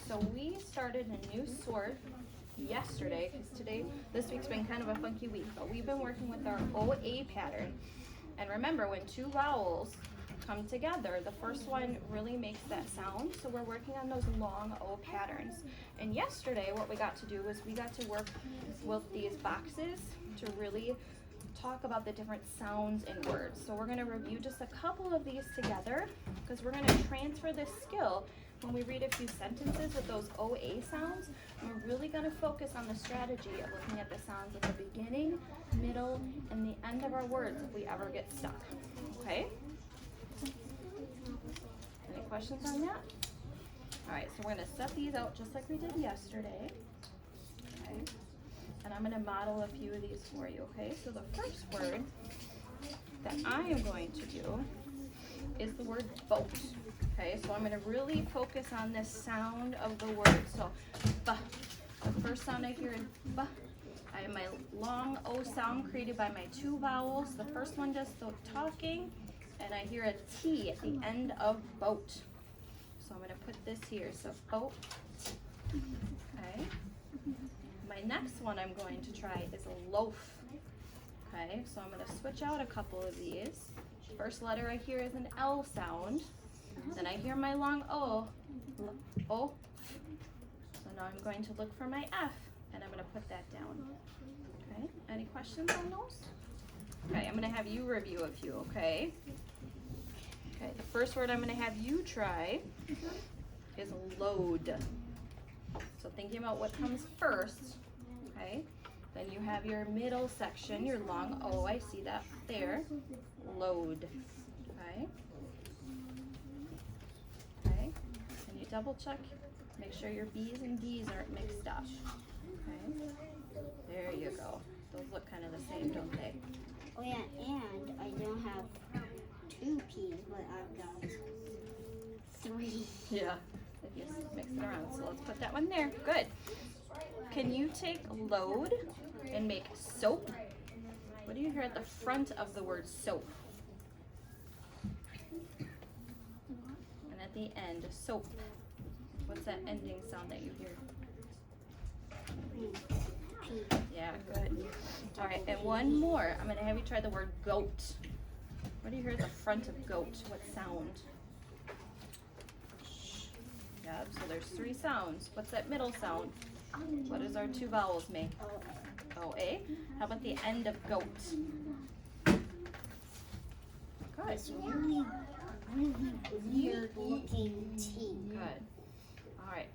so we started a new sort yesterday, because this week's been kind of a funky week, but we've been working with our OA pattern. And remember, when two vowels come together, the first one really makes that sound, so we're working on those long O patterns. And yesterday, what we got to do was we got to work with these boxes to really talk about the different sounds in words. So we're going to review just a couple of these together, because we're going to transfer this skill when we read a few sentences with those OA sounds. And we're really going to focus on the strategy of looking at the sounds at the beginning, middle, and the end of our words if we ever get stuck. Okay? Any questions on that? All right, so we're going to set these out just like we did yesterday. Okay? And I'm going to model a few of these for you, okay? So the first word that I am going to do is the word boat. Okay, so I'm going to really focus on this sound of the word. So, B. The first sound I hear is B. I have my long O sound created by my two vowels. The first one does the talking, and I hear a T at the end of boat. So I'm going to put this here. So boat. Okay. My next one I'm going to try is a loaf. Okay, so I'm going to switch out a couple of these. First letter I hear is an L sound. Then I hear my long O. O. So now I'm going to look for my F, and I'm going to put that down. Okay, any questions on those? Okay, I'm going to have you review a few, okay? Okay, the first word I'm going to have you try is load. So thinking about what comes first, okay? Then you have your middle section, your long O, I see that there. Load, okay? Okay, and you double check, make sure your B's and D's aren't mixed up. Okay, there you go. Those look kind of the same, don't they? Oh yeah, and I don't have two P's, but I've got three. Yeah, if you mix it around. So let's put that one there. Good. Can you take load and make soap? What do you hear at the front of the word soap? And at the end, soap. What's that ending sound that you hear? P. Yeah, good. All right, and one more. I'm going to have you try the word goat. What do you hear at the front of goat? What sound? Yep, so there's three sounds. What's that middle sound? What does our two vowels make? O-A. How about the end of goat? Good. It's really weird looking T. Good. All right.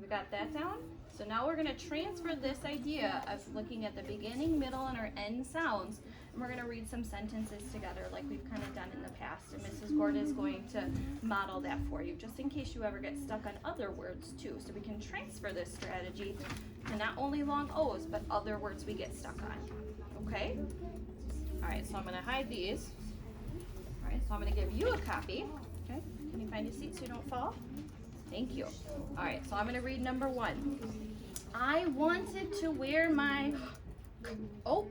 We got that down? So now we're going to transfer this idea of looking at the beginning, middle, and our end sounds, and we're going to read some sentences together like we've kind of done in the past. And Mrs. Gorda is going to model that for you, just in case you ever get stuck on other words too. So we can transfer this strategy to not only long O's, but other words we get stuck on. Okay? All right, so I'm going to hide these. All right, so I'm going to give you a copy. Okay? Can you find a seat so you don't fall? Thank you. All right, so I'm going to read number 1. I wanted to wear my coat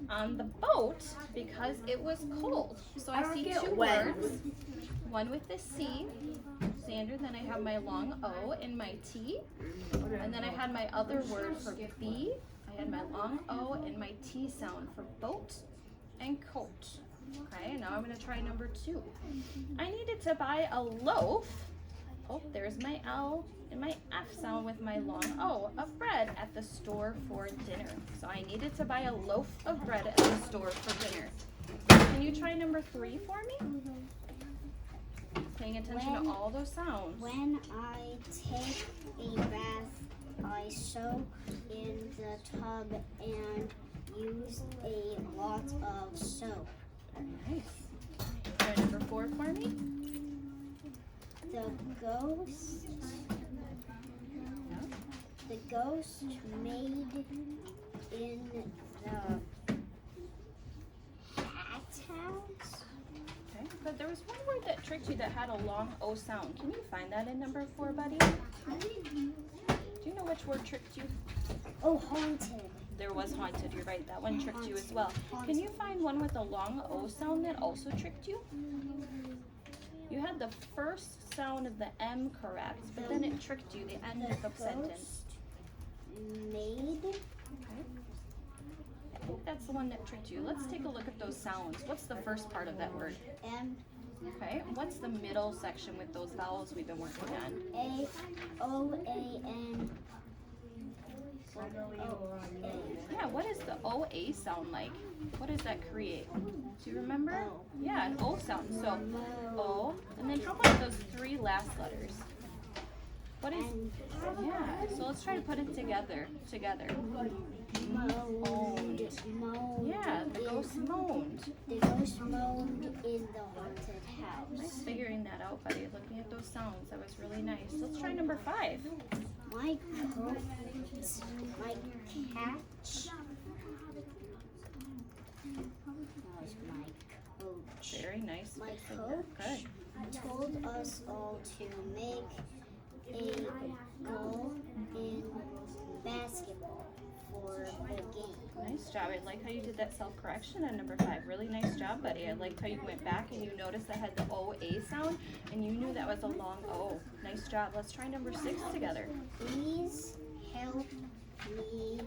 on the boat because it was cold. So I see two words, one with the C, Sandra, then I have my long O and my T, and then I had my other word for B. I had my long O and my T sound for boat and coat. Okay, now I'm going to try number 2. I needed to buy a loaf. Oh, there's my L and my F sound with my long O of bread at the store for dinner. So I needed to buy a loaf of bread at the store for dinner. Can you try number 3 for me? Paying attention to all those sounds. When I take a bath, I soak in the tub and use a lot of soap. Nice. Try number 4 for me. The ghost made in the cat's house. Okay, but there was one word that tricked you that had a long O sound. Can you find that in number 4, buddy? Do you know which word tricked you? Oh, haunted. There was haunted, you're right. That one tricked you as well. Can you find one with a long O sound that also tricked you? You had the first sound of the M correct, but then it tricked you, the end of the sentence. Made. Okay. I think that's the one that tricked you. Let's take a look at those sounds. What's the first part of that word? M. Okay. What's the middle section with those vowels we've been working on? A. O. A. N. O. A. Yeah, what does the OA sound like? What does that create? Do you remember? O. Yeah, an O sound. So Mo. O, and then how about those three last letters? What is? And Yeah. So let's try to put it together. moaned. Moaned. Yeah, the ghost moaned. The ghost moaned in the haunted Nice house. figuring that out, buddy. Looking at those sounds, that was really nice. Let's try number 5. My coat. My catch. That was my coach. Very nice. My fixing coach that. Good. told us all to make a goal in basketball for the game. Nice job. I like how you did that self-correction on number 5. Really nice job, buddy. I liked how you went back and you noticed I had the OA sound and you knew that was a long O. Nice job. Let's try number 6 together. Please help me.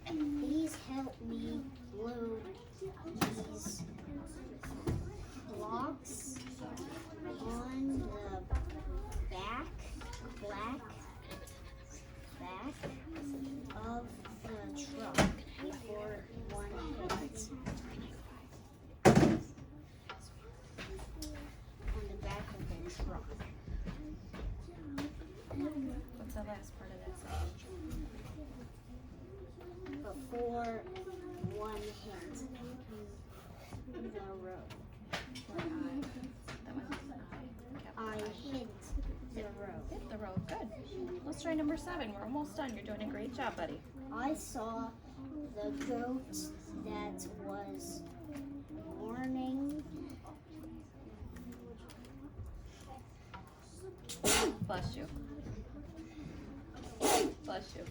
Please help me load these blocks on the back of the truck before one hits. On the back of the truck. What's the last part of that sentence? Before one hits the road. That one's I hit the road. hit the road. Good. Let's try number 7. We're almost done. You're doing a great job, buddy. I saw the goat that was mourning. Bless you. Bless you.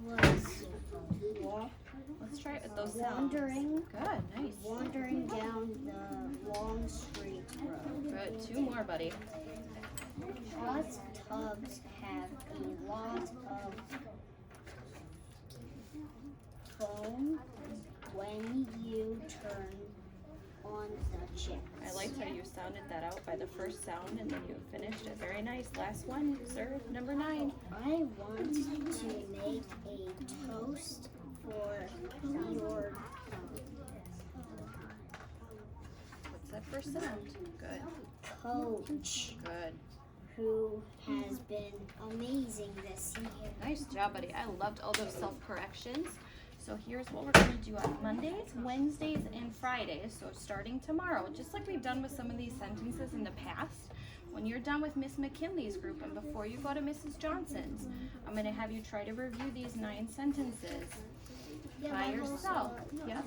Was Let's try it with those sounds. wandering Good. Nice. wandering down the long straight road. Good. 2 more, buddy. Hot tubs have a lot of foam when you turn on the chips. I liked how you sounded that out by the first sound and then you finished it. Very nice. Last one, sir. Number 9. I want to make a toast for your What's that first sound? Good. coach, Good. who has been amazing this year. Nice job, buddy. I loved all those self-corrections. So here's what we're going to do on Mondays, Wednesdays, and Fridays. So starting tomorrow, just like we've done with some of these sentences in the past, when you're done with Miss McKinley's group and before you go to Mrs. Johnson's, I'm going to have you try to review these 9 sentences by yourself. Yep.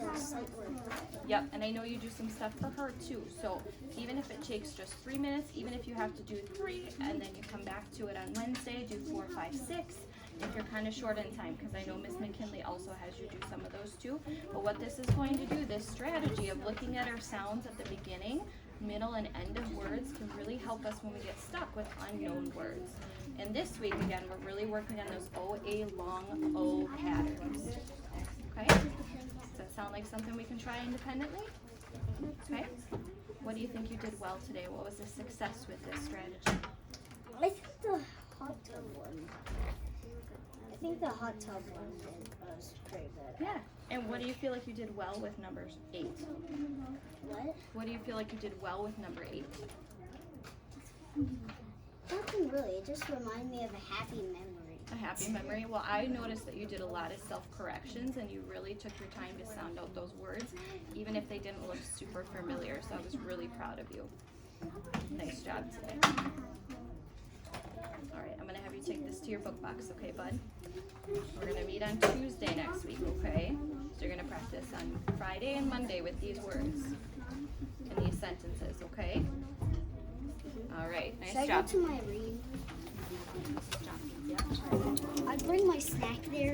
Yep, and I know you do some stuff for her too. So even if it takes just 3 minutes, even if you have to do 3, and then you come back to it on Wednesday, do 4, 5, 6. If you're kind of short in time, because I know Miss McKinley also has you do some of those too. But what this is going to do, this strategy of looking at our sounds at the beginning, middle, and end of words can really help us when we get stuck with unknown words. And this week, again, we're really working on those OA long O patterns. Okay? Does that sound like something we can try independently? Okay? What do you think you did well today? What was the success with this strategy? I think the hot tub one. I think the hot tub one was pretty good. Yeah. And what do you feel like you did well with number 8? What? What do you feel like you did well with number 8? Nothing really. It just reminded me of a happy memory. A happy memory. Well, I noticed that you did a lot of self-corrections and you really took your time to sound out those words, even if they didn't look super familiar. So I was really proud of you. Nice job today. All right, I'm gonna have you take this to your book box, okay, bud? We're gonna meet on Tuesday next week, okay? So you're gonna practice on Friday and Monday with these words and these sentences, okay? All right, Should nice I job. go to my reading? Yeah. I bring my snack there.